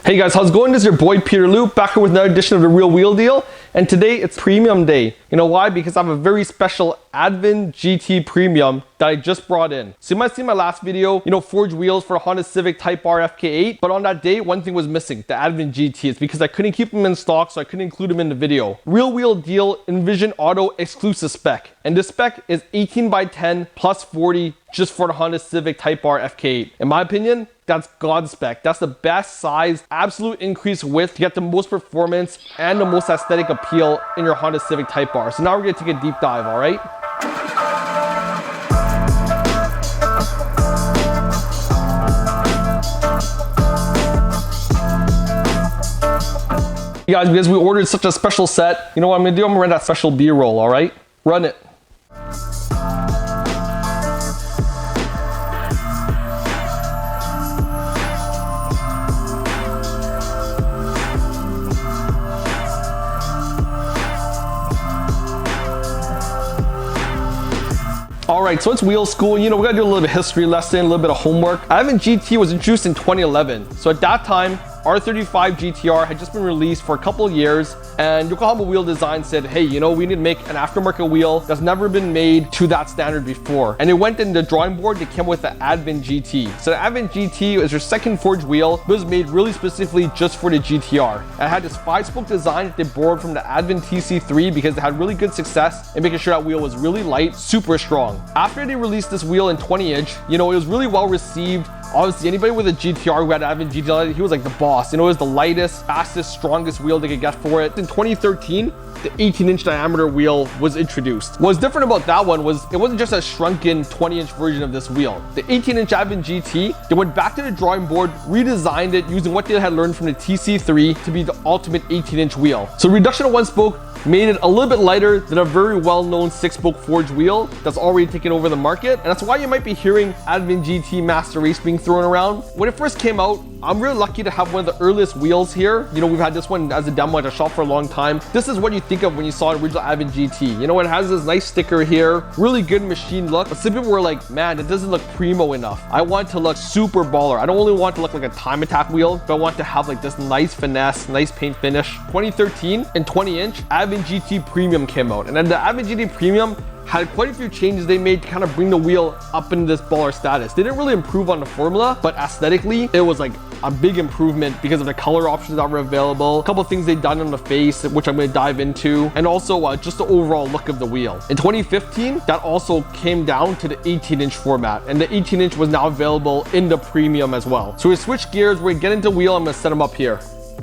Hey guys, how's it going? This is your boy Peter Lou, back here with another edition of the Real Wheel Deal. And today it's premium day. You know why? Because I have a very special Advent GT Premium that I just brought in. So you might see in my last video, forged wheels for a Honda Civic Type R FK8. But on that day, one thing was missing, the Advent GT. It's because I couldn't keep them in stock, so I couldn't include them in the video. Real Wheel Deal Envision Auto exclusive spec. And this spec is 18 by 10 plus 40 just for the Honda Civic Type R FK8. In my opinion, that's God spec. That's the best size, absolute increased width to get the most performance and the most aesthetic appeal in your Honda Civic Type R. So now we're gonna take a deep dive, all right? You guys, because we ordered such a special set, you know what I'm gonna do? I'm gonna run that special B-roll, all right? Run it. All right, so it's wheel school. We gotta do a little bit of history lesson, a little bit of homework. Advent GT was introduced in 2011. So at that time, R35 GTR had just been released for a couple of years, and Yokohama Wheel Design said, hey, we need to make an aftermarket wheel that's never been made to that standard before. And they went in the drawing board, they came with the Advent GT. So the Advent GT is their second forged wheel. It was made really specifically just for the GTR. It had this 5-spoke design that they borrowed from the Advent TC3 because they had really good success in making sure that wheel was really light, super strong. After they released this wheel in 20-inch, it was really well received. Obviously, anybody with a GTR who had Advent GTR, he was like the boss. It was the lightest, fastest, strongest wheel they could get for it. In 2013, the 18-inch diameter wheel was introduced. What's different about that one was it wasn't just a shrunken 20-inch version of this wheel. The 18-inch Advent GT, they went back to the drawing board, redesigned it using what they had learned from the TC3 to be the ultimate 18-inch wheel. So reduction of one spoke made it a little bit lighter than a very well-known 6-spoke forged wheel that's already taken over the market. And that's why you might be hearing Advent GT Master Race being thrown around. When it first came out, I'm really lucky to have one of the earliest wheels here. We've had this one as a demo at the shop for a long time. This is what you think of when you saw an original Advent GT. It has this nice sticker here, really good machine look. But some people were like, man, it doesn't look primo enough. I want it to look super baller. I don't only want it to look like a time attack wheel, but I want it to have like this nice finesse, nice paint finish. 2013 and 20-inch Advent GT Premium came out. And then the Advent GT Premium had quite a few changes they made to kind of bring the wheel up into this baller status. They didn't really improve on the formula, but aesthetically, it was like a big improvement because of the color options that were available. A couple of things they'd done on the face, which I'm going to dive into, and also just the overall look of the wheel. In 2015, that also came down to the 18-inch format, and the 18-inch was now available in the Premium as well. So we switch gears, we're going to get into wheel. I'm going to set them up here.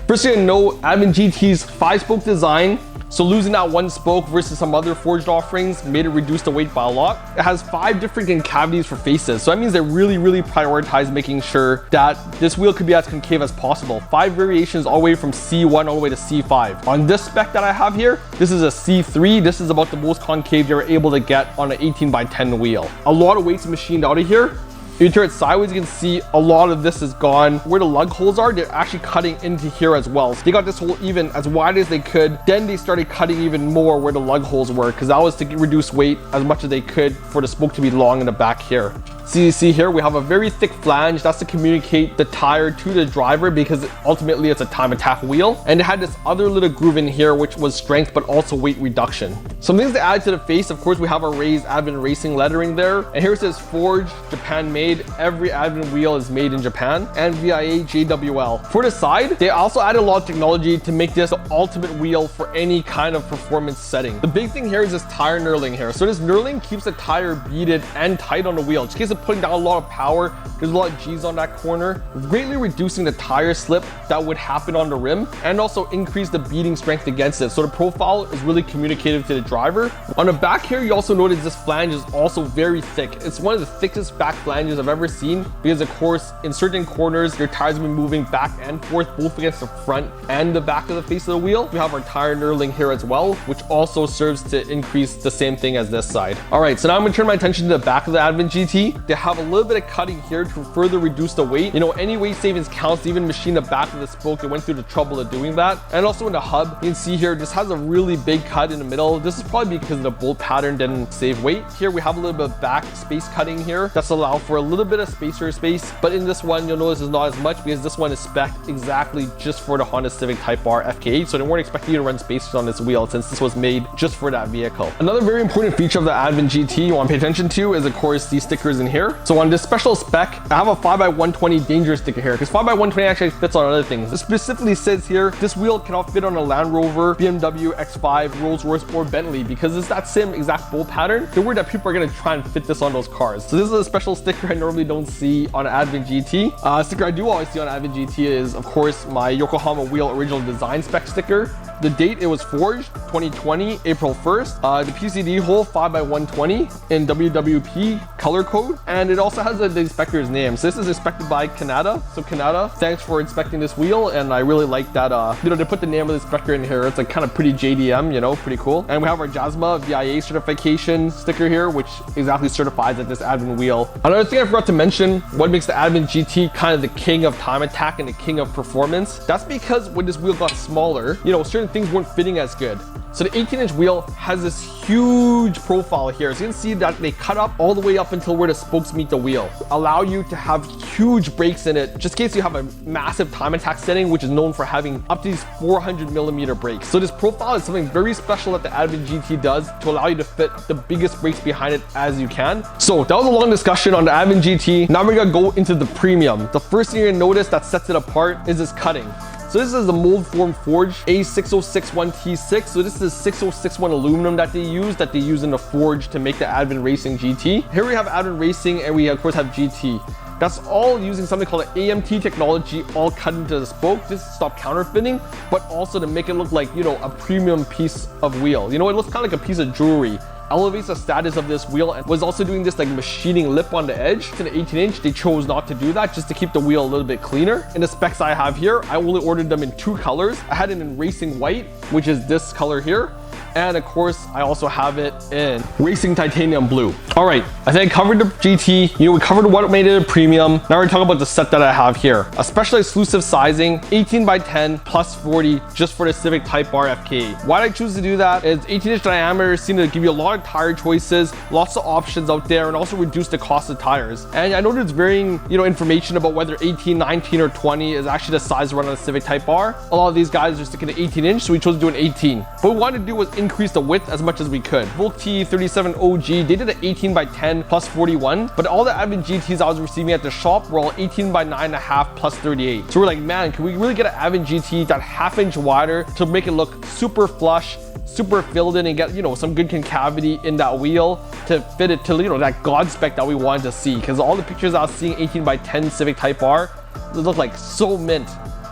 First, you're going to know Advent GT's 5-spoke design. So losing that one spoke versus some other forged offerings made it reduce the weight by a lot. It has 5 different concavities for faces. So that means they really prioritize making sure that this wheel could be as concave as possible. 5 variations all the way from C1 all the way to C5. On this spec that I have here, this is a C3. This is about the most concave you're able to get on an 18 by 10 wheel. A lot of weight's machined out of here. If you turn it sideways, you can see a lot of this is gone. Where the lug holes are, they're actually cutting into here as well. So they got this hole even as wide as they could. Then they started cutting even more where the lug holes were, because that was to reduce weight as much as they could for the spoke to be long in the back here. So you see here, we have a very thick flange. That's to communicate the tire to the driver because ultimately it's a time attack wheel. And it had this other little groove in here, which was strength, but also weight reduction. Some things to add to the face, of course, we have our raised Advent Racing lettering there. And here it says forged, Japan made. Every Advent wheel is made in Japan, and VIA JWL. For the side, they also added a lot of technology to make this the ultimate wheel for any kind of performance setting. The big thing here is this tire knurling here. So this knurling keeps the tire beaded and tight on the wheel. Just in case of putting down a lot of power, there's a lot of G's on that corner, greatly reducing the tire slip that would happen on the rim, and also increase the beading strength against it. So the profile is really communicative to the driver. On the back here, you also notice this flange is also very thick. It's one of the thickest back flanges I've ever seen because, of course, in certain corners, your tires will be moving back and forth, both against the front and the back of the face of the wheel. We have our tire knurling here as well, which also serves to increase the same thing as this side. All right, so now I'm gonna turn my attention to the back of the Advent GT. They have a little bit of cutting here to further reduce the weight. You know, any weight savings counts. Even machine the back of the spoke, they went through the trouble of doing that. And also in the hub, you can see here, this has a really big cut in the middle. This is probably because the bolt pattern didn't save weight. Here we have a little bit of back space cutting here. That's allowed for a little bit of spacer space. But in this one, you'll notice it's not as much because this one is spec'd exactly just for the Honda Civic Type R FK8. So they weren't expecting you to run spacers on this wheel since this was made just for that vehicle. Another very important feature of the Advent GT you want to pay attention to is, of course, these stickers in here. So on this special spec, I have a 5x120 dangerous sticker here because 5x120 actually fits on other things. It specifically says here, this wheel cannot fit on a Land Rover, BMW X5, Rolls-Royce, or Bentley because it's that same exact bolt pattern. They're worried that people are going to try and fit this on those cars. So this is a special sticker I normally don't see on an Advent GT. Sticker I do always see on Advent GT is, of course, my Yokohama wheel original design spec sticker. The date it was forged, 2020, April 1st. The PCD hole, 5x120 in WWP color code. And it also has the inspector's name. So this is inspected by Canada. So Canada, thanks for inspecting this wheel. And I really like that, you know, they put the name of the inspector in here. It's like kind of pretty JDM, you know, pretty cool. And we have our JASMA VIA certification sticker here, which exactly certifies that this Advent wheel. Another thing I forgot to mention, what makes the Advent GT kind of the king of time attack and the king of performance. That's because when this wheel got smaller, you know, certain things weren't fitting as good. So the 18-inch wheel has this huge profile here. So you can see that they cut up all the way up until where the spokes meet the wheel. Allow you to have huge brakes in it, just in case you have a massive time attack setting, which is known for having up to these 400mm brakes. So this profile is something very special that the Advent GT does to allow you to fit the biggest brakes behind it as you can. So that was a long discussion on the Advent GT. Now we're gonna go into the premium. The first thing you're gonna notice that sets it apart is this cutting. So this is the mold form forged A6061T6. So this is 6061 aluminum that they use in the forge to make the Advent Racing GT. Here we have Advent Racing and we of course have GT. That's all using something called an AMT technology, all cut into the spoke just to stop counterfeiting, but also to make it look like, you know, a premium piece of wheel. You know, it looks kind of like a piece of jewelry. Elevates the status of this wheel and was also doing this like machining lip on the edge. To the 18-inch, they chose not to do that just to keep the wheel a little bit cleaner. In the specs I have here, I only ordered them in 2 colors. I had it in Racing White, which is this color here. And of course, I also have it in Racing Titanium Blue. All right, I think I covered the GT. You know, we covered what made it a premium. Now we're talking about the set that I have here. A special exclusive sizing, 18x10 plus 40, just for the Civic Type R FK8. Why did I choose to do that? Is 18-inch diameter seem to give you a lot of tire choices, lots of options out there, and also reduce the cost of tires. And I know there's varying, you know, information about whether 18, 19, or 20 is actually the size run on the Civic Type R. A lot of these guys are sticking to 18-inch, so we chose to do an 18. What we wanted to do was increase the width as much as we could. Volk T37 OG, they did an 18x10 plus 41, but all the Advent GTs I was receiving at the shop were all 18x9.5 plus 38. So we're like, man, can we really get an Advent GT that half-inch wider to make it look super flush, super filled in, and get, you know, some good concavity in that wheel to fit it to, you know, that God spec that we wanted to see. Because all the pictures I was seeing 18x10 Civic Type R, they look like so mint.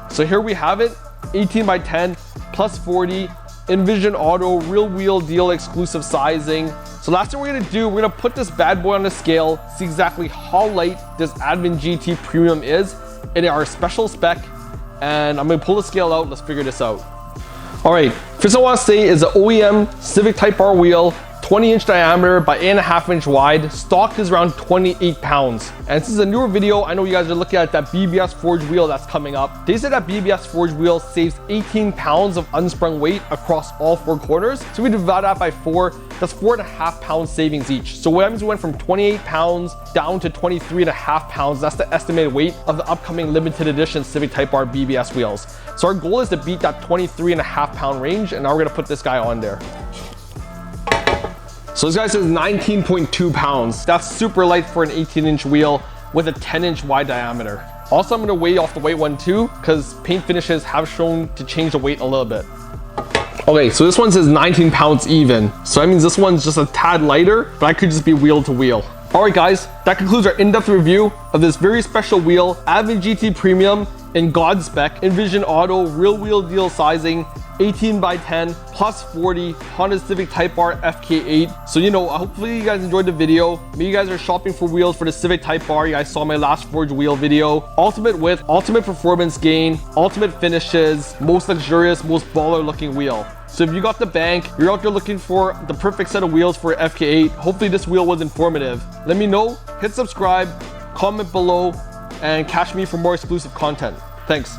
So here we have it, 18x10 plus 40, Envision Auto, real wheel deal exclusive sizing. So last thing we're gonna do, we're gonna put this bad boy on the scale, see exactly how light this Advent GT Premium is in our special spec, and I'm gonna pull the scale out. Let's figure this out. All right, first I want to say is the OEM Civic Type R wheel, 20-inch diameter by 8.5-inch wide. Stock is around 28 pounds. And this is a newer video. I know you guys are looking at that BBS Forge wheel that's coming up. They said that BBS Forge wheel saves 18 pounds of unsprung weight across all 4 corners. So we divide that by 4, that's 4.5 pounds savings each. So what happens, we went from 28 pounds down to 23.5 pounds. That's the estimated weight of the upcoming limited edition Civic Type R BBS wheels. So our goal is to beat that 23.5 pound range, and now we're gonna put this guy on there. So this guy says 19.2 pounds. That's super light for an 18-inch wheel with a 10-inch wide diameter. Also, I'm gonna weigh off the weight one too, because paint finishes have shown to change the weight a little bit. Okay, so this one says 19 pounds even. So that means this one's just a tad lighter, but I could just be wheel to wheel. All right guys, that concludes our in-depth review of this very special wheel, Advent GT Premium in God spec, Envision Auto, real wheel deal sizing, 18 by 10 plus 40 Honda Civic Type R FK8. So hopefully you guys enjoyed the video. Maybe you guys are shopping for wheels for the Civic Type R. You guys saw my last Forge wheel video. Ultimate width, ultimate performance gain, ultimate finishes, most luxurious, most baller looking wheel. So if you got the bank, you're out there looking for the perfect set of wheels for FK8, hopefully this wheel was informative. Let me know, hit subscribe, comment below, and catch me for more exclusive content. Thanks.